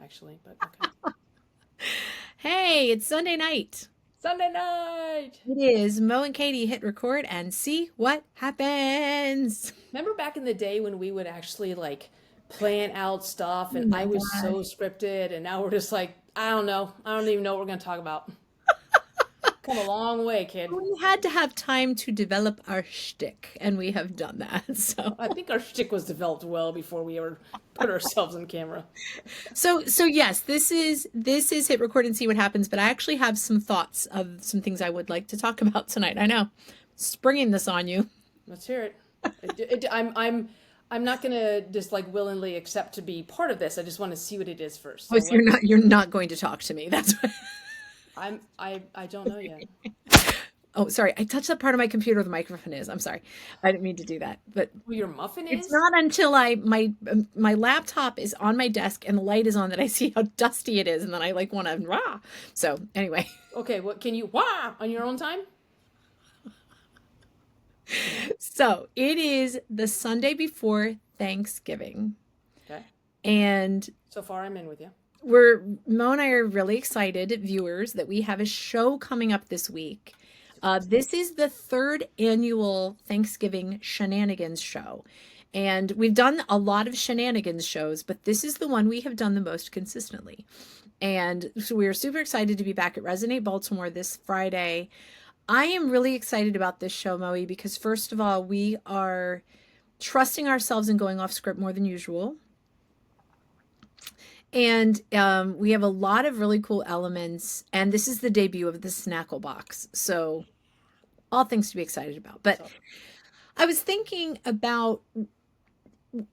actually, but okay. Hey, it's Sunday night. Sunday night! It is. Mo and Katie hit record and see what happens. Remember back in the day when we would actually like plan out stuff Oh and my I was so gosh. scripted and now we're just like, I don't know. I don't even know what we're gonna talk about. Come a long way, kid. We had to have time to develop our shtick, and we have done that. So, I think our shtick was developed well before we ever put ourselves on camera. so yes, this is hit record and see what happens. But I actually have some thoughts of some things I would like to talk about tonight. I know, springing this on you. Let's hear it. I'm not gonna just like willingly accept to be part of this. I just want to see what it is first. Oh, So so you're not going to talk to me. That's what. I don't know yet. Oh, sorry. I touched that part of my computer where the microphone is. I'm sorry. I didn't mean to do that. But Who your muffin it's is? not until my laptop is on my desk and the light is on that I see how dusty it is, and then I like want to rah. So anyway, Okay, what can you wah on your own time? so it is the Sunday before Thanksgiving, Okay. and So far I'm in with you. Mo and I are really excited, viewers, that we have a show coming up this week. This is the third annual Thanksgiving Shenanigans Show. And we've done a lot of shenanigans shows, but this is the one we have done the most consistently. And so we're super excited to be back at Resonate Baltimore this Friday. I am really excited about this show, Moe, because first of all, we are trusting ourselves and going off script more than usual. And we have a lot of really cool elements. And this is the debut of the Snackle Box. So all things to be excited about. But So I was thinking about,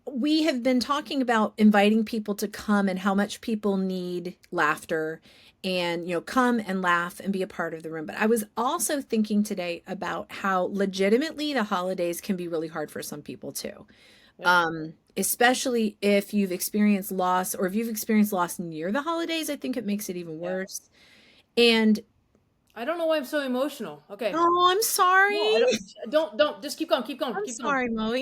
we have been talking about inviting people to come and how much people need laughter and, come and laugh and be a part of the room. But I was also thinking today about how legitimately the holidays can be really hard for some people too. yep. Especially if you've experienced loss, or if you've experienced loss near the holidays, I think it makes it even Yeah. worse. And I don't know why I'm so emotional. Okay. oh, I'm No, I sorry. don't just keep going, I'm keep going. sorry, Moe.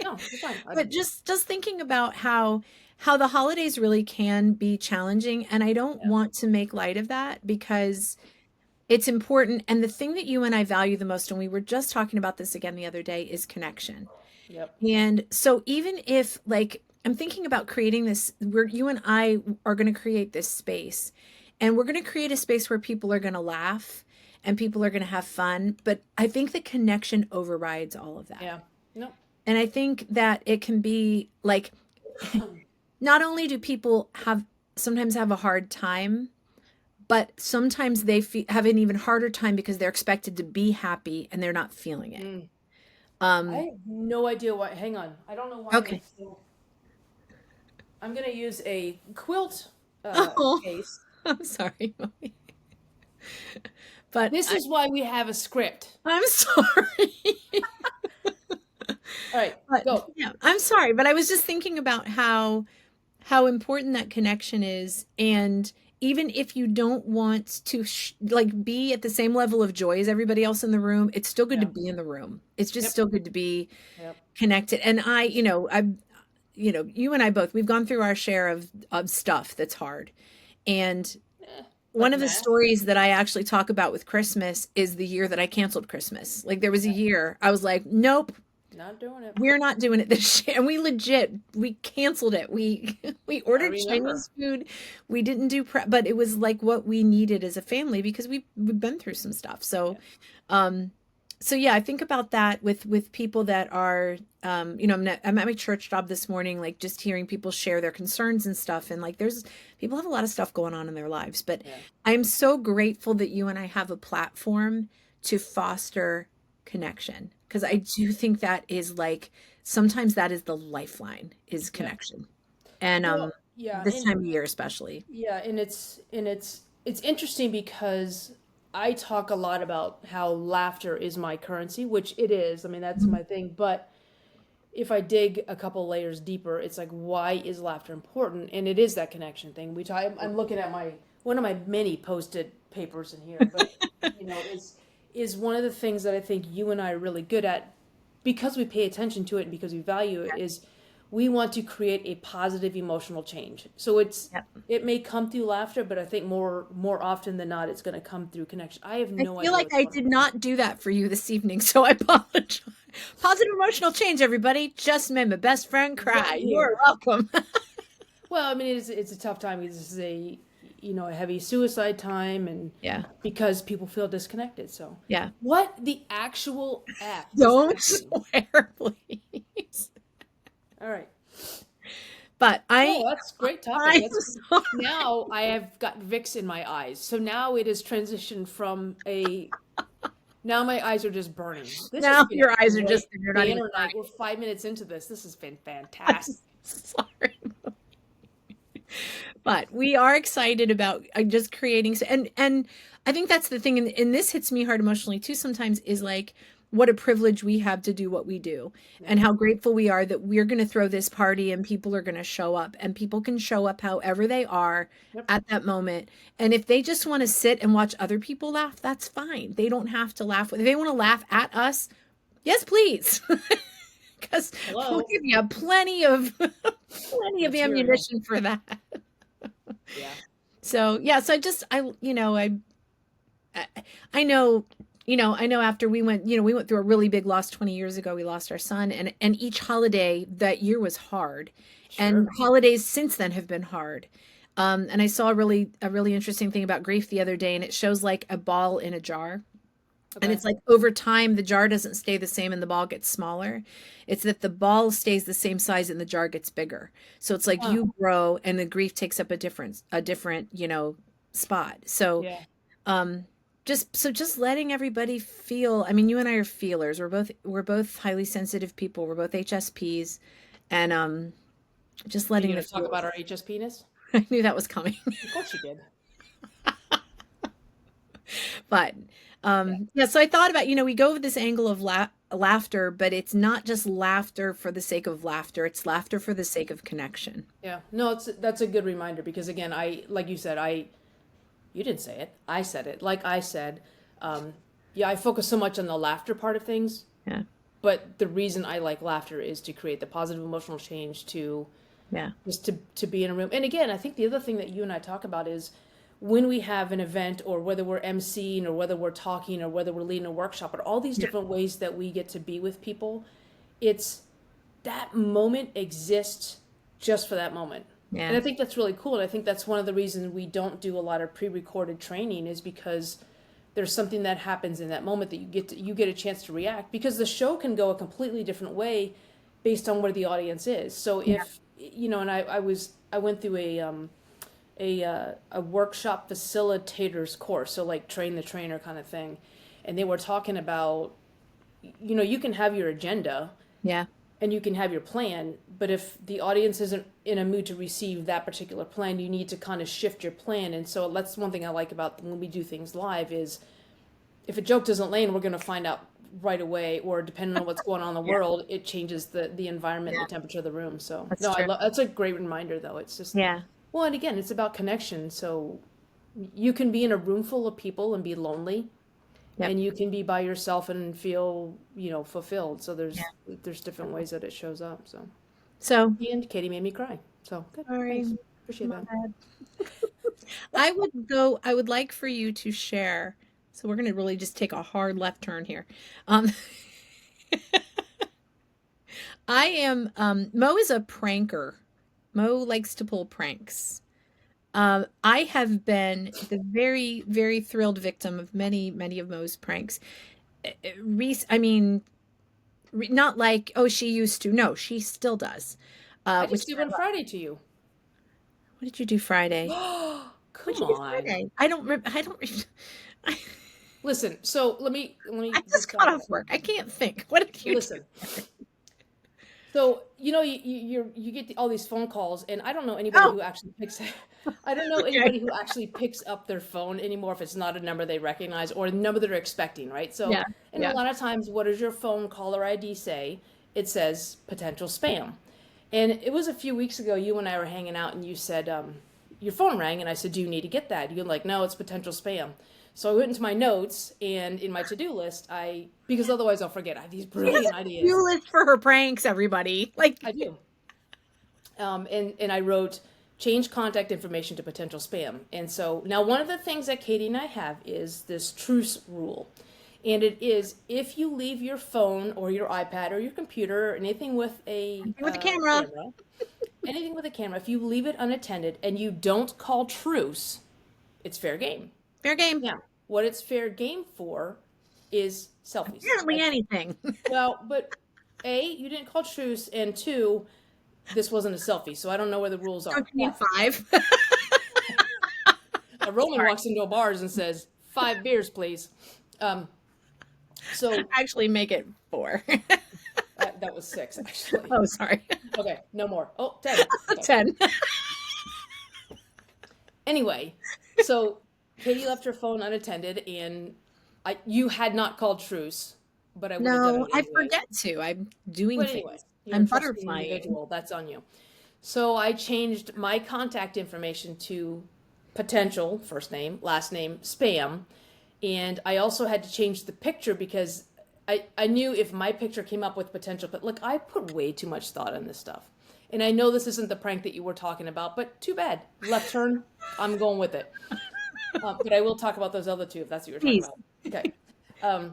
No, you're fine. But just thinking about how the holidays really can be challenging, and I don't Yeah. want to make light of that because it's important. And the thing that you and I value the most, and we were just talking about this again the other day, is connection. Yep. And so even if like I'm thinking about creating this, where you and I are going to create this space, and we're going to create a space where people are going to laugh and people are going to have fun, but I think the connection overrides all of that. Yeah. No. And I think that it can be like, not only do people sometimes have a hard time, but sometimes they have an even harder time because they're expected to be happy and they're not feeling it. Mm. I Um, have no idea why. Hang on. I don't know why okay. it's still. I'm gonna use a quilt Oh, case. I'm sorry, Mommy. But This is why we have a script. I'm sorry. All right, But go. yeah, I'm sorry, but I was just thinking about how important that connection is, and even if you don't want to like be at the same level of joy as everybody else in the room, it's still good to Yeah. be in the room. It's just Yep. still good to be Yep. connected. And you and I both, we've gone through our share of stuff that's hard. And one Like of the math. stories that I actually talk about with Christmas is the year that I canceled Christmas. Like there was a year I was like, nope, Not doing it. we're not doing it this year. And we canceled it. We I ordered remember. Chinese food. We didn't do prep, but it was like what we needed as a family because we've been through some stuff. So, Yeah. um, so yeah, I think about that with people that are, I'm at my church job this morning, like just hearing people share their concerns and stuff. And like, people have a lot of stuff going on in their lives, but Yeah. I'm so grateful that you and I have a platform to foster connection. Because I do think that is like, sometimes that is the lifeline, is Yeah. connection. And Well, yeah, this and time of year especially. yeah, and it's interesting because I talk a lot about how laughter is my currency, which it is. I mean, that's Mhm. my thing. But if I dig a couple layers deeper, it's like, why is laughter important? And it is that connection thing. I'm looking at my one of my many posted papers in here, but is one of the things that I think you and I are really good at because we pay attention to it and because we value it is we want to create a positive emotional change. So Yep. it may come through laughter, but I think more often than not, it's going to come through connection. I have I no feel idea like what's I going did on. not do that for you this evening, so I apologize. Positive emotional change, everybody. Just made my best friend cry. Right You're here. welcome. Well, I mean, it's a tough time because this is a heavy suicide time, and Yeah. because people feel disconnected. So, Yeah. what the actual F is Don't happening? swear, please. All right. But No, that's a great topic. I'm That's sorry. now I have got Vicks in my eyes. So now it has transitioned from a now my eyes are just burning. This has Now been your a eyes are just, great you're not day even and night. crying. We're 5 minutes into this. This has been I'm fantastic. sorry. But we are excited about just creating, and I think that's the thing, and this hits me hard emotionally too sometimes, is like what a privilege we have to do what we do, and Yeah. how grateful we are that we're going to throw this party and people are going to show up, and people can show up however they are Yep. at that moment. And if they just want to sit and watch other people laugh, that's fine. They don't have to laugh. If they want to laugh at us, yes, please. Because we'll Hello. give you plenty of plenty of Material. ammunition for that. Yeah. So yeah, so I know, I know after we went through a really big loss 20 years ago. We lost our son, and each holiday that year was hard, and Sure. holidays since then have been hard. And I saw a really interesting thing about grief the other day, and it shows like a ball in a jar. And Okay. it's like over time, the jar doesn't stay the same and the ball gets smaller. It's that the ball stays the same size and the jar gets bigger. So it's like Huh. you grow and the grief takes up a different, spot. So Yeah. um just letting everybody feel. I mean, you and I are feelers. We're both highly sensitive people. We're both HSPs, and just Are you letting going the to talk feels. about our HS penis? I knew that was coming. Of course you did. But Yeah. yeah, so I thought about, we go with this angle of laughter, but it's not just laughter for the sake of laughter. It's laughter for the sake of connection. Yeah. No, that's a good reminder because again, like you said, you didn't say it. I said it. Like I said, um, yeah, I focus so much on the laughter part of things, Yeah. but the reason I like laughter is to create the positive emotional change to Yeah. just to be in a room. And again, I think the other thing that you and I talk about is when we have an event or whether we're emceeing or whether we're talking or whether we're leading a workshop or all these Yeah. different ways that we get to be with people, it's that moment exists just for that moment. And Yeah. I think that's really cool. And I think that's one of the reasons we don't do a lot of pre-recorded training is because there's something that happens in that moment that you get a chance to react because the show can go a completely different way based on where the audience is. So Yeah. if and I went through a workshop facilitators course, so like train the trainer kind of thing, and they were talking about you can have your agenda Yeah. and you can have your plan, but if the audience isn't in a mood to receive that particular plan, you need to kind of shift your plan. And so that's one thing I like about when we do things live is if a joke doesn't land, we're going to find out right away, or depending on what's going on in the Yeah. world, it changes the environment, Yeah. the temperature of the room. So That's no, I true. love that's a great reminder though. It's just Yeah. well, and again, it's about connection. So you can be in a room full of people and be lonely, Yep. and you can be by yourself and feel fulfilled. So Yeah. there's different ways that it shows up. So So and Katie made me cry. So good, sorry. thanks, appreciate My that. bad. I would like for you to share. So we're going to really just take a hard left turn here. Um, Mo is a pranker. Mo likes to pull pranks. I have been the very, very thrilled victim of many, many of Mo's pranks. I mean, not like, oh, she used to. No, she still does. I Which just did one Friday to you. what did you do Friday? What did Come you do on. Friday? I don't. I, Listen, so let me I just just got off work. I can't think. What did you do? listen. So you get all these phone calls, and I don't know anybody Oh, who actually picks. I don't know okay. anybody who actually picks up their phone anymore if it's not a number they recognize or a number they're expecting, right? So, Yeah, and a yeah. lot of times, what does your phone caller ID say? It says potential spam. And it was a few weeks ago. You and I were hanging out, and you said your phone rang, and I said, "Do you need to get that?" You're like, "No, it's potential spam." So I went into my notes and in my to-do list, because otherwise I'll forget. I have these She has brilliant a ideas. to-do list for her pranks, everybody. Like, I do. and I wrote, change contact information to potential spam. And so now one of the things that Katie and I have is this truce rule. And it is, if you leave your phone or your iPad or your computer or anything with a camera. anything with a camera, if you leave it unattended and you don't call truce, it's fair game. Fair game. Now, what it's fair game for is selfies. Apparently anything. Well, but A, you didn't call truce, and 2, this wasn't a selfie, so I don't know where the rules are. Don't you need 5? A Roman walks into a bars and says, 5 beers, please. So actually make it 4. that was 6, actually. Oh, sorry. Okay, no more. Oh, 10. Okay. 10. Anyway, so Katie left her phone unattended, and you had not called truce, but I would have done it anyway. I forget to. I'm doing But things. anyway, I'm butterflying. Individual. That's on you. So I changed my contact information to potential, first name, last name, spam. And I also had to change the picture because I knew if my picture came up with potential, but look, I put way too much thought in this stuff. And I know this isn't the prank that you were talking about, but too bad. Left turn, I'm going with it. But I will talk about those other 2 if that's what you're talking about. Okay.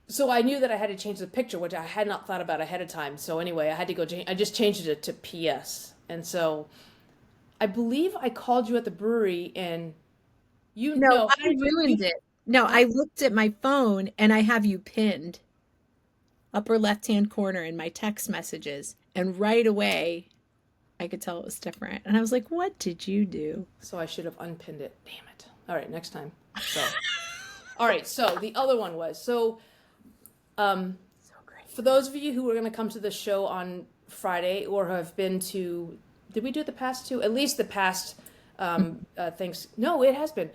So I knew that I had to change the picture, which I had not thought about ahead of time. So anyway, I had to go change. I just changed it to PS. And so I believe I called you at the brewery and No, I ruined it. No, I looked at my phone and I have you pinned upper left-hand corner in my text messages. And right away, I could tell it was different. And I was like, what did you do? So I should have unpinned it. Damn it. All right, next time. So, all right, so the other one was, so great. For those of you who are going to come to the show on Friday or have been to, did we do the past 2? At least the past things. No, it has been.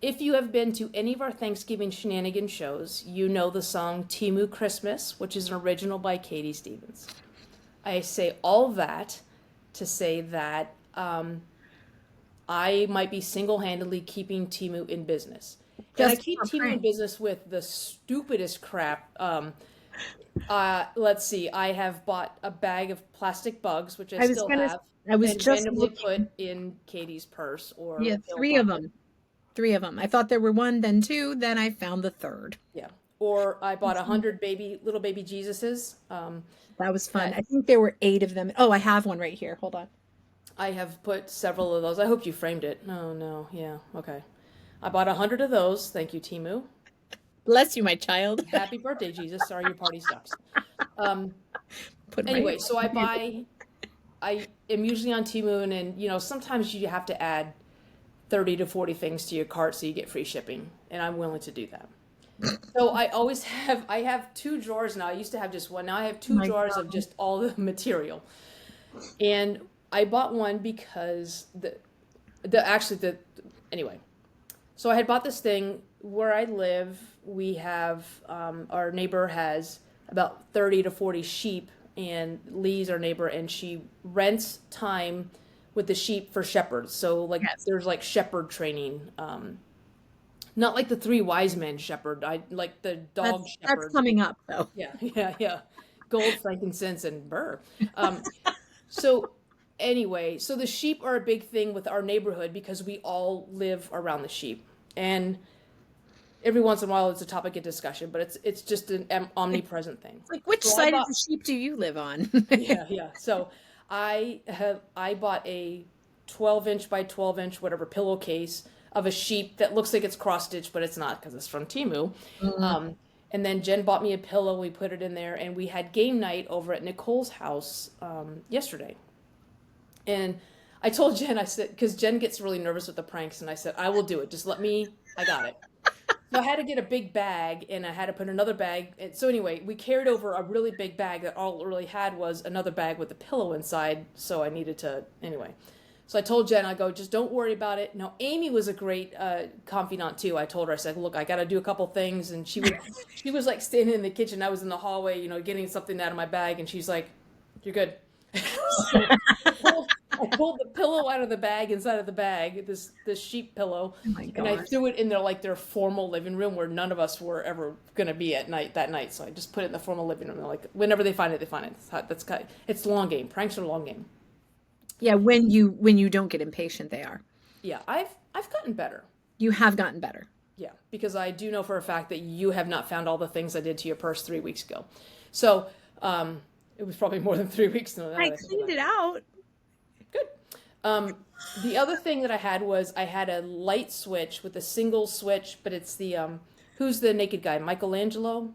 If you have been to any of our Thanksgiving Shenanigans shows, you know the song Timu Christmas, which is an original by Katy Stevens. I say all that to say that I might be single-handedly keeping Timu in business. And I keep Timu in business with the stupidest crap. Let's see. I have bought a bag of plastic bugs, which I still have. I was just randomly put in Katie's purse or 3 of them. 3 of them. I thought there were 1, then 2, then I found the 3rd. Yeah. Or I bought 100 little baby Jesuses. That was fun. I think there were 8 of them. Oh, I have one right here. Hold on. I have put several of those. I hope you framed it. No. Yeah. Okay. I bought 100 of those. Thank you, Timu. Bless you, my child. Happy birthday, Jesus. Sorry your party sucks. Anyway, so I am usually on Timu, and sometimes you have to add 30 to 40 things to your cart so you get free shipping, and I'm willing to do that. So I have 2 drawers now. I used to have just one. Now I have 2 drawers of just all the material. And I bought one because anyway. So I had bought this thing where I live. We have, our neighbor has about 30 to 40 sheep, and Lee's our neighbor, and she rents time with the sheep for shepherds. So there's like shepherd training, not like the 3 wise men shepherd. I like the dog shepherd. That's coming up though. Yeah. Gold, frankincense, and myrrh. So anyway, so the sheep are a big thing with our neighborhood because we all live around the sheep, and every once in a while it's a topic of discussion, but it's just an omnipresent thing. Like, which side of the sheep do you live on? Yeah. So I bought a 12-inch by 12-inch whatever pillowcase of a sheep that looks like it's cross-stitched, but it's not because it's from Timu. Mm-hmm. And then Jen bought me a pillow. We put it in there, and we had game night over at Nicole's house yesterday. And I told Jen, I said, because Jen gets really nervous with the pranks, and I said, I will do it. Just I got it. So I had to get a big bag, and I had to put another bag. And so anyway, we carried over a really big bag that all it really had was another bag with a pillow inside. So I needed to, anyway. So I told Jen, I go, just don't worry about it. Now, Amy was a great confidant too. I told her, I said, look, I got to do a couple things. And she was like standing in the kitchen. I was in the hallway, getting something out of my bag. And she's like, you're good. So I pulled the pillow out of the bag, inside of the bag, this sheep pillow. Oh my and I threw it in their formal living room where none of us were ever going to be that night. So I just put it in the formal living room. Like, whenever they find it, they find it. It's long game. Pranks are long game. Yeah, when you don't get impatient, they are. Yeah, I've gotten better. You have gotten better. Yeah, because I do know for a fact that you have not found all the things I did to your purse 3 weeks ago. So, it was probably more than 3 weeks now that I I think cleaned about it it. out. Good. The other thing that I had was I had a light switch with a single switch, but it's the who's the naked guy? Michelangelo?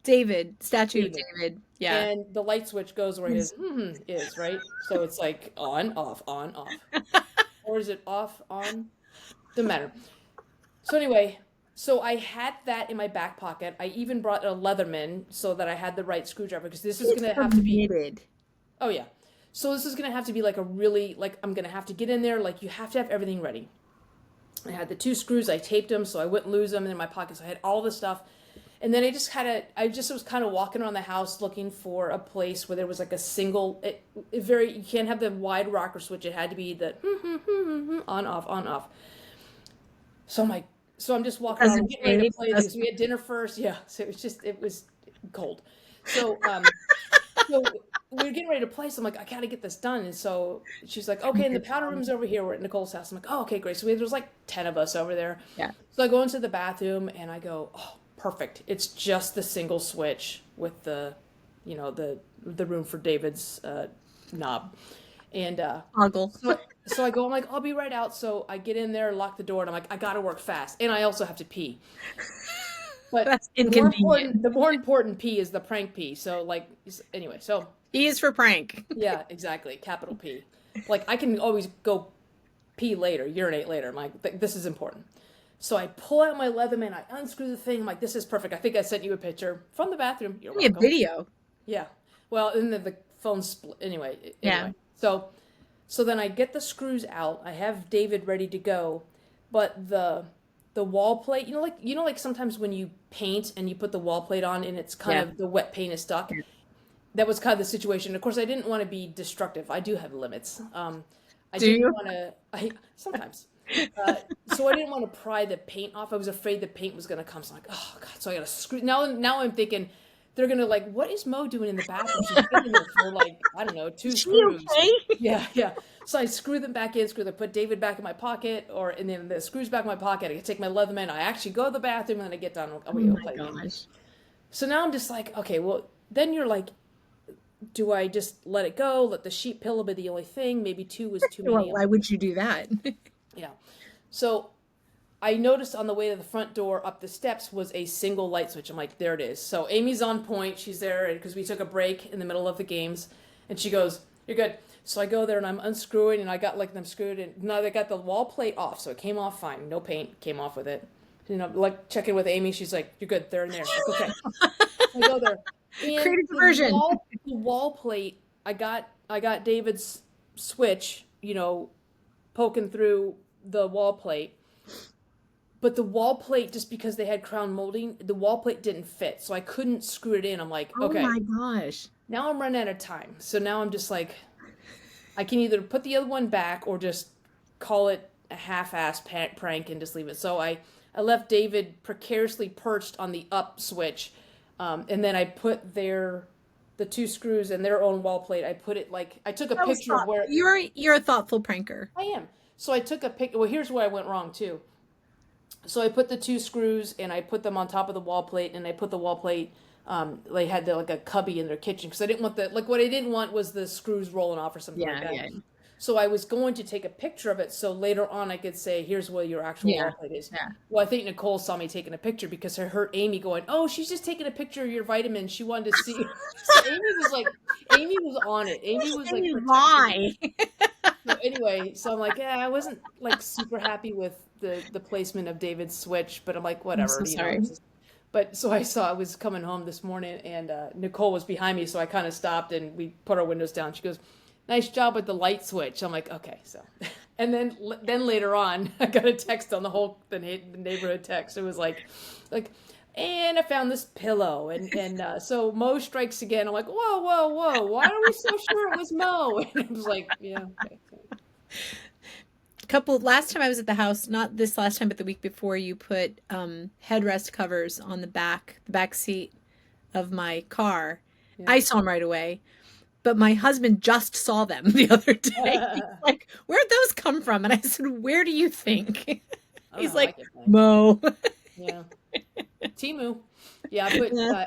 David, statue of David. David. Yeah. And the light switch goes where his His- is, right? So it's like on, off. Or is it off, on? Doesn't matter. So anyway, so I had that in my back pocket. I even brought a Leatherman so that I had the right screwdriver because this is It's gonna have to be. permitted. Oh yeah. So this is gonna have to be like a really like I'm gonna have to get in there. Like you have to have everything ready. I had the two screws. I taped them so I wouldn't lose them in my pockets. I had all the stuff. And then I just was kind of walking around the house looking for a place where there was like a single, you can't have the wide rocker switch. It had to be the on, off, on, off. So I'm like, so I'm just walking around, Doesn't getting ready to shake, play because doesn't- we had dinner first. Yeah. So it was cold. So, so we were getting ready to play. So I'm like, I gotta get this done. And so she's like, okay, and the powder room's over here. We're at Nicole's house. I'm like, oh, okay, great. So there was like 10 of us over there. Yeah. So I go into the bathroom and I go, oh, perfect. It's just the single switch with the room for David's knob. And Toggle. so I go, I'm like, I'll be right out. So I get in there, lock the door, and I'm like, I gotta work fast. And I also have to pee. But That's inconvenient. the more important pee is the prank pee. So like anyway, so E is for prank. yeah, exactly. Capital P. Like I can always go pee later, urinate later. I'm like, this is important. So I pull out my Leatherman, I unscrew the thing. I'm like, this is perfect. I think I sent you a picture from the bathroom. You're Give me a welcome. video. Yeah. Well, and then the phone split. Anyway. Yeah. So then I get the screws out. I have David ready to go, but the wall plate, like sometimes when you paint and you put the wall plate on and it's kind of the wet paint is stuck. That was kind of the situation. Of course, I didn't want to be destructive. I do have limits. I Do didn't you? want to. I sometimes. So I didn't want to pry the paint off. I was afraid the paint was going to come. So I'm like, oh god. So I got to screw. Now I'm thinking they're gonna like, what is Mo doing in the bathroom? She's been in there for like I don't know, two Is she screws. okay? Yeah. So I screw them back in, put David back in my pocket, and then the screws back in my pocket. I take my Leatherman. I actually go to the bathroom, and then I get done. Oh my gosh. So now I'm just like, okay, well, then you're like, do I just let it go? Let the sheet pillow be the only thing? Maybe two was too Well, many. why would you do that? Yeah. So I noticed on the way to the front door up the steps was a single light switch. I'm like, there it is. So Amy's on point. She's there because we took a break in the middle of the games. And she goes, you're good. So I go there and I'm unscrewing and I got like them screwed. And now they got the wall plate off. So it came off fine. No paint came off with it. Like checking with Amy. She's like, you're good. They're in there. Like, okay. So I go there. And Creative diversion. The wall plate, I got David's switch, poking through the wall plate. But the wall plate, just because they had crown molding, the wall plate didn't fit. So I couldn't screw it in. I'm like, okay. Oh my gosh. Now I'm running out of time. So now I'm just like, I can either put the other one back or just call it a half-ass prank and just leave it. So I left David precariously perched on the up switch. And then I put the two screws and their own wall plate. I put it like, I took a That was picture of where. You're a thoughtful pranker. I am. So I took a pic. Well, here's where I went wrong too. So I put the two screws and I put them on top of the wall plate, and I put the wall plate. They had like a cubby in their kitchen because I didn't want what I didn't want was the screws rolling off or something like that. Yeah. So I was going to take a picture of it so later on I could say, here's where your actual wall plate is. Yeah. Well, I think Nicole saw me taking a picture because I heard Amy going, oh, she's just taking a picture of your vitamins. She wanted to see. So Amy was on it. Amy was like, why? So anyway, so I'm like, yeah, I wasn't like super happy with the placement of David's switch, but I'm like, whatever. I'm so sorry. But so I was coming home this morning and Nicole was behind me, so I kind of stopped and we put our windows down. She goes, nice job with the light switch. I'm like, okay, so. And then later on, I got a text on the neighborhood text. It was like, and I found this pillow, and so Mo strikes again. I'm like, whoa, why are we so sure it was Mo? And I was like, yeah, okay. Last time I was at the house, not this last time, but the week before, you put headrest covers on the back seat of my car. Yeah. I saw them right away. but my husband just saw them the other day. He's like, where'd those come from? And I said, where do you think? I don't He's know. I like, get thanks. Mo. Yeah. Timu. Yeah, Yeah.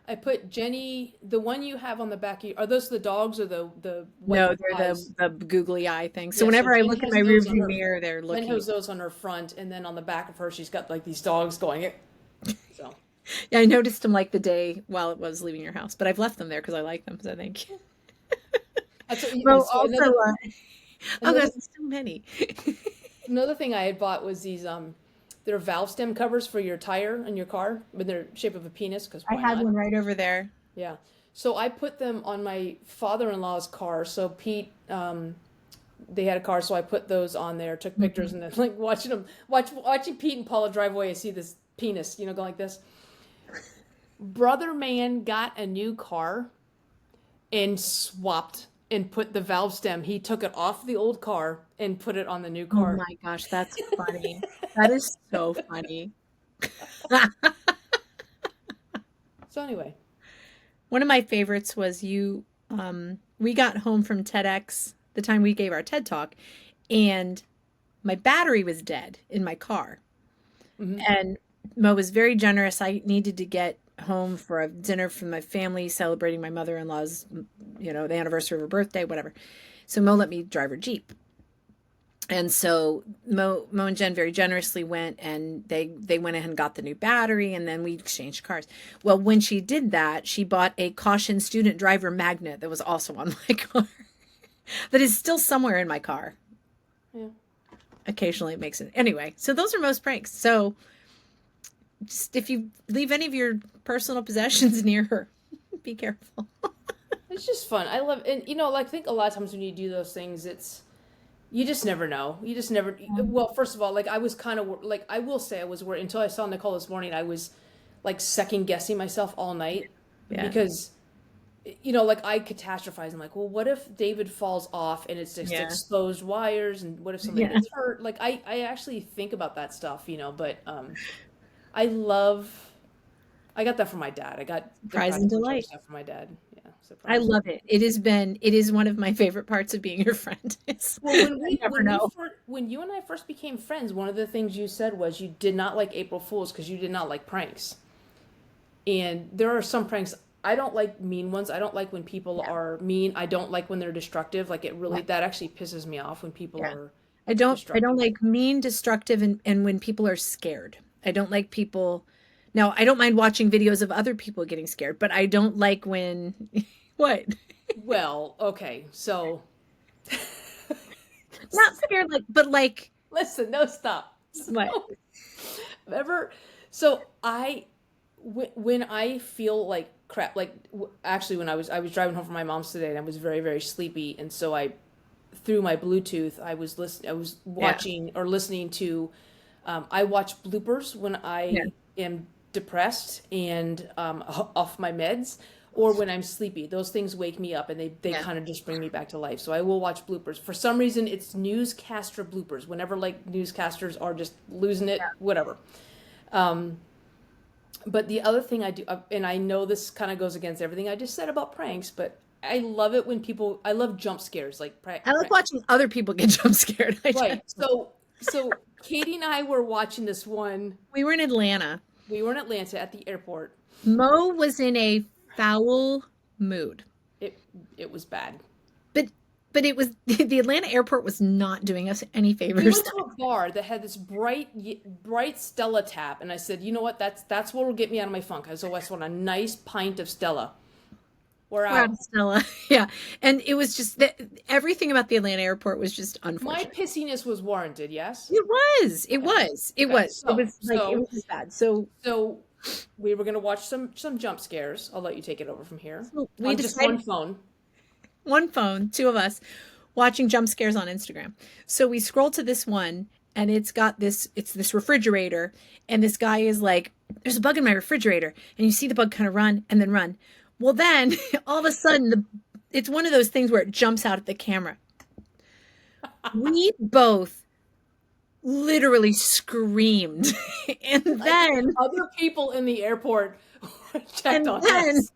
I put Jenny, the one you have on the back of are those the dogs or the white No, they're eyes? the googly eye thing. So Yeah, so whenever I Jen look in has my those on rearview her mirror, they're Jen looking. has those on her front, and then on the back of her she's got like these dogs going. So Yeah, I noticed them like the day while it was leaving your house, but I've left them there because I like them. So thank you. that's Well, so also, oh, another there's so many. another thing I had bought was these they're valve stem covers for your tire in your car, but they're shape of a penis because I why had not? one right over there. Yeah. So I put them on my father-in-law's car. So Pete, they had a car, so I put those on there, took pictures, Mhm. and then like watching Pete and Paula drive away. I see this penis, going like this. Brother man got a new car and swapped and put the valve stem. He took it off the old car and put it on the new Oh car. my gosh, that's funny. That is so funny. So anyway, One of my favorites was we got home from TEDx the time we gave our TED talk, and my battery was dead in my car. hmm And Mo was very generous. I needed to get home for a dinner from my family celebrating my mother-in-law's, the anniversary of her birthday, whatever. So Mo let me drive her Jeep. And so Mo and Jen very generously went and they went ahead and got the new battery and then we exchanged cars. Well, when she did that, she bought a caution student driver magnet that was also on my car that is still somewhere in my car. yeah. Occasionally it makes it. Anyway, so those are most pranks. So just if you leave any of your personal possessions near her, be careful. It's just fun. I love, and like I think a lot of times when you do those things, you just never know. You just never. Well, first of all, like I was kind of like I will say I was worried until I saw Nicole this morning. I was like second guessing myself all night Yeah. because like I catastrophize. I'm like, well, what if David falls off and it's just Yeah. exposed wires, and what if somebody Yeah. gets hurt? Like I actually think about that stuff, but I love. I got that from my dad. I got the Surprise and practical joke delight. stuff from my dad. Yeah, I surprise. love it. It is one of my favorite parts of being your friend. Well, I never know. when you and I first became friends, one of the things you said was you did not like April Fools because you did not like pranks. And there are some pranks I don't like mean ones. I don't like when people Yeah. are mean. I don't like when they're destructive. Like it Yeah. really that actually pisses me off when people Yeah. are I don't destructive. like mean, destructive, and when people are scared. I don't like people. Now, I don't mind watching videos of other people getting scared, but I don't like when what? Well, okay. So Not scared like, but like listen, no stop. what? So ever so when I feel like crap, like actually when I was driving home from my mom's today and I was very very sleepy, and so I through my Bluetooth I was Yeah. watching or listening to I watch bloopers when Yeah. I am depressed and off my meds or when I'm sleepy. Those things wake me up and they Yeah. kind of just bring me back to life. So I will watch bloopers. For some reason, it's newscaster bloopers. Whenever like newscasters are just losing it, whatever. Um, but the other thing I do, and I know this kind of goes against everything I just said about pranks, but I love it when I love jump scares, like I like watching other people get jump scared. right. So Katie and I were watching this one. We were in Atlanta. We were in Atlanta at the airport. Mo was in a foul mood. It it was bad. But but it was the Atlanta airport was not doing us any We favors. went to a bar that had this bright Stella tap, and I said, you know what? That's what will get me out of my funk. I just want a nice pint of Stella. We're We're out out. of Stella. Yeah. And it was just that everything about the Atlanta airport was just My unfortunate. pissiness was warranted. Yes. It was. It Okay. was. It Okay. was. It was like it was just bad. So So we were gonna watch some jump scares. I'll let you take it over from here we on just one decided phone. one phone, two of us, watching jump scares on Instagram. So we scroll to this one and it's this refrigerator and this guy is like, there's a bug in my refrigerator. And you see the bug kind of run and then run. Well, then all of a sudden it's one of those things where it jumps out at the camera. We both literally screamed. And Like then other people in the airport checked and on then us.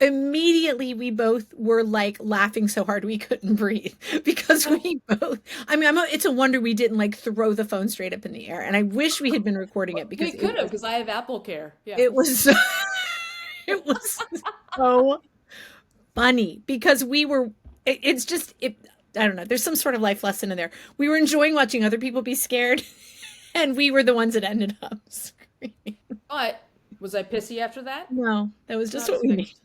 immediately we both were like laughing so hard we couldn't breathe because we both, I mean, it's a wonder we didn't like throw the phone straight up in the air. And I wish we had been recording it We because could have, because I have Apple Care. Yeah. it was, it was so funny because it's just, I don't know. There's some sort of life lesson in there. We were enjoying watching other people be scared and we were the ones that ended up screaming. But was I pissy after that? No, that was just Not what a we second. needed.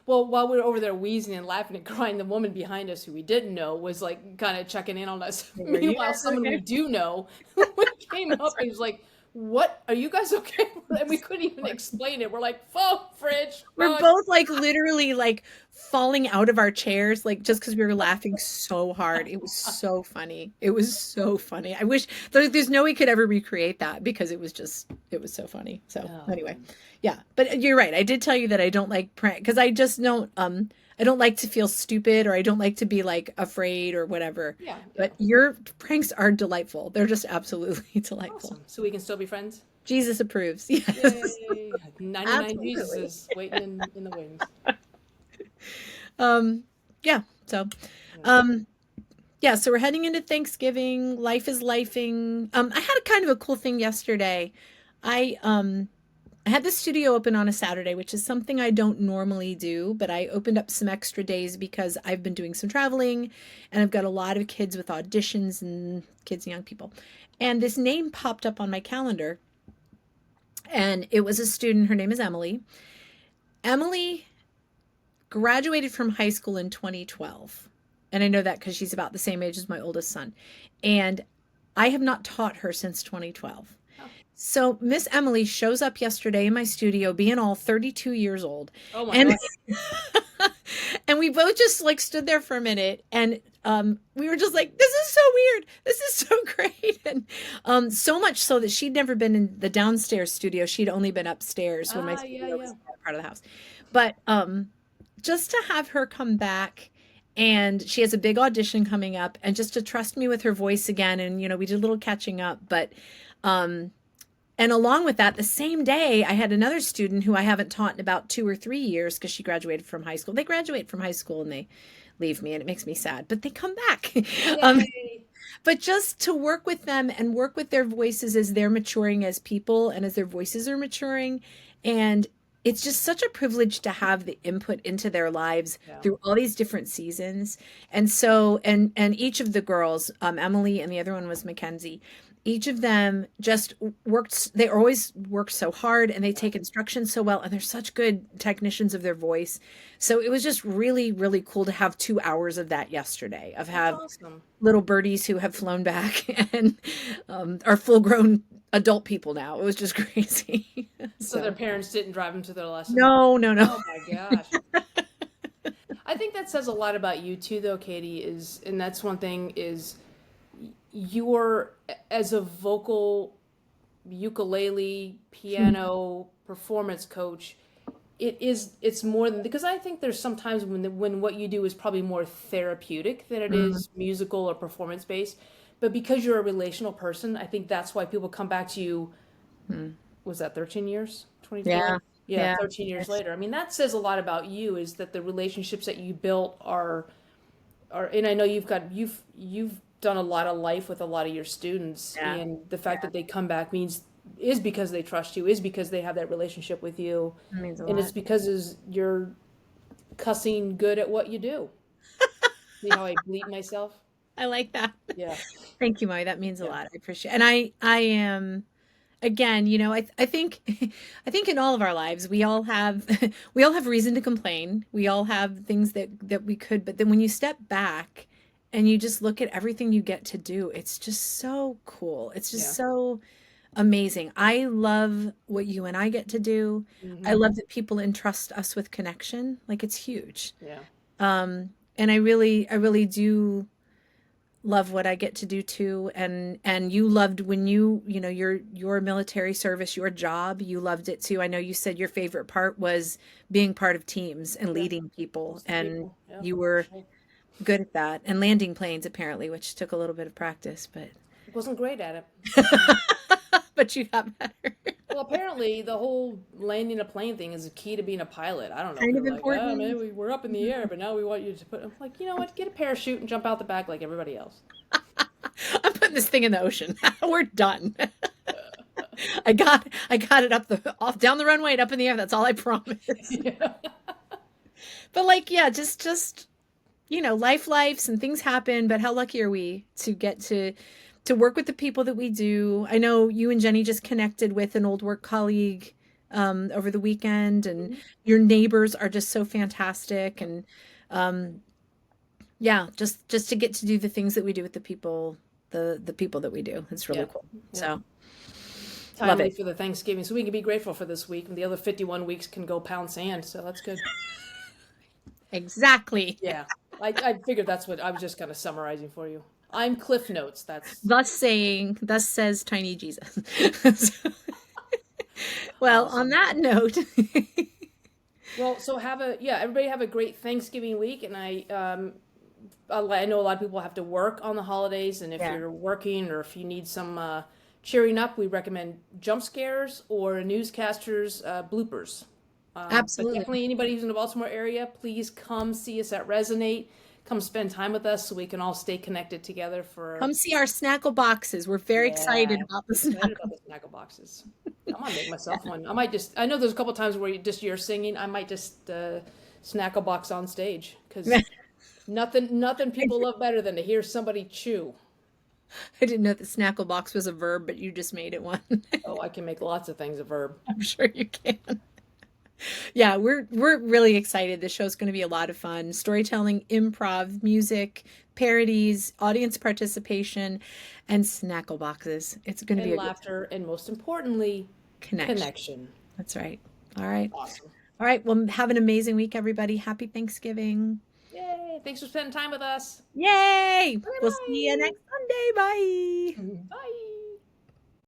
While we were over there wheezing and laughing and crying, the woman behind us who we didn't know was like kind of checking in on us. Were you Meanwhile, guys someone we okay? do know came up and was like, "What? Are you guys okay?" And we couldn't even explain it. We're like, "Phone, fridge, We're rug." both like literally like falling out of our chairs, like just because we were laughing so hard. It was so funny. It was so funny. I wish there's no way we could ever recreate that because it was so funny. So Oh, anyway, yeah. But you're right. I did tell you that I don't like prank because I just don't I don't like to feel stupid or I don't like to be like afraid or whatever. yeah, yeah. But your pranks are delightful. They're just absolutely delightful. Awesome. So we can still be friends? Jesus approves. Yes. Yay. 99 Absolutely. Jesuses waiting in the wings. Yeah. So, Yeah. yeah, so we're heading into Thanksgiving. Life is lifing. I had a kind of a cool thing yesterday. I had the studio open on a Saturday, which is something I don't normally do, but I opened up some extra days because I've been doing some traveling and I've got a lot of kids with auditions and kids and young people. And this name popped up on my calendar and it was a student. Her name is Emily. Emily graduated from high school in 2012. And I know that because she's about the same age as my oldest son. And I have not taught her since 2012. Oh. So Miss Emily shows up yesterday in my studio, being all 32 years old. Oh my And gosh. and we both just like stood there for a minute and we were just like, this is so weird. This is so great. And so much so that she'd never been in the downstairs studio. She'd only been upstairs when my Yeah, studio was yeah. part of the house. But just to have her come back and she has a big audition coming up and just to trust me with her voice again. And, you know, we did a little catching up, but, and along with that, the same day, I had another student who I haven't taught in about 2 or 3 years because she graduated from high school. They graduate from high school and they leave me and it makes me sad, but they come back. Yay. But just to work with them and work with their voices as they're maturing as people and as their voices are maturing. And it's just such a privilege to have the input into their lives Yeah. through all these different seasons. And so, and each of the girls, Emily and the other one was Mackenzie, each of them just worked, they always work so hard and they take instructions so well and they're such good technicians of their voice. So it was just really, really cool to have 2 hours of that yesterday, of have That's awesome. little birdies who have flown back and are full grown adult people now. It was just crazy. So their parents didn't drive them to their lesson? No, no, no. Oh my gosh. I think that says a lot about you too, though, Katie, and that's one thing is you're, as a vocal, ukulele, piano, performance coach, it's more than, because I think there's sometimes when what you do is probably more therapeutic than it is musical or performance based. But because you're a relational person, I think that's why people come back to you. Was that 13 years? 24? Yeah. Yeah, 13 years later. I mean, that says a lot about you, is that the relationships that you built are, and I know you've done a lot of life with a lot of your students, Yeah. and the fact that they come back is because they trust you, is because they have that relationship with you, That means a and lot. it's because you're cussing good at what you do. See how I bleep myself? I like that. Yeah. Thank you, Molly. That means a Yeah. lot. I appreciate it. And I am, again, you know, I think I think in all of our lives we all have we all have reason to complain. We all have things that we could, but then when you step back and you just look at everything you get to do, it's just so cool. It's just Yeah. so amazing. I love what you and I get to do. I love that people entrust us with connection. Like it's huge. Yeah. And I really do love what I get to do too. And you loved when you know, your military service, your job, you loved it too. I know you said your favorite part was being part of teams and leading people, Most and people. Yeah, you for were sure. good at that. And landing planes apparently, which took a little bit of practice, but Wasn't great at it. but you got better. Well, apparently the whole landing a plane thing is a key to being a pilot. I don't know. Kind of People are like, oh, important. man, we're up in the air, but now we want you to put. I'm like, you know what? Get a parachute and jump out the back like everybody else. I'm putting this thing in the ocean. We're done. I got it off down the runway and up in the air. That's all I promise. Yeah. But like, yeah, just lifes and things happen, but how lucky are we to get to work with the people that we do. I know you and Jenny just connected with an old work colleague over the weekend, and your neighbors are just so fantastic. And yeah, just to get to do the things that we do with the people, the people that we do. It's really cool. Yeah. So love Timely it. for the Thanksgiving, so we can be grateful for this week, and the other 51 weeks can go pound sand. So that's good. Exactly. Yeah, I figured that's what I was just kind of summarizing for you. I'm Cliff Notes. That's Thus says Tiny Jesus. Well, on awesome. that note, Well, so everybody have a great Thanksgiving week, and I know a lot of people have to work on the holidays, and if Yeah. you're working or if you need some cheering up, we recommend jump scares or newscasters bloopers. But absolutely. definitely anybody who's in the Baltimore area, please come see us at Resonate. Come spend time with us so we can all stay connected together for. Come see our Snackle Boxes. We're very excited about the Excited Snackle. about the Snackle Boxes. I'm gonna make myself one. I know there's a couple times where you're singing. I might just Snackle Box on stage because nothing people love better than to hear somebody chew. I didn't know that Snackle Box was a verb, but you just made it one. Oh, I can make lots of things a verb. I'm sure you can. Yeah, we're really excited. This show's going to be a lot of fun. Storytelling, improv, music, parodies, audience participation, and Snackle Boxes. It's going to be And a good laughter, and most importantly, connection. connection. That's right. All right. Awesome. All right. Well, have an amazing week, everybody. Happy Thanksgiving. Yay! Thanks for spending time with us. Yay! We'll see you Bye-bye. next Sunday. Bye. Bye.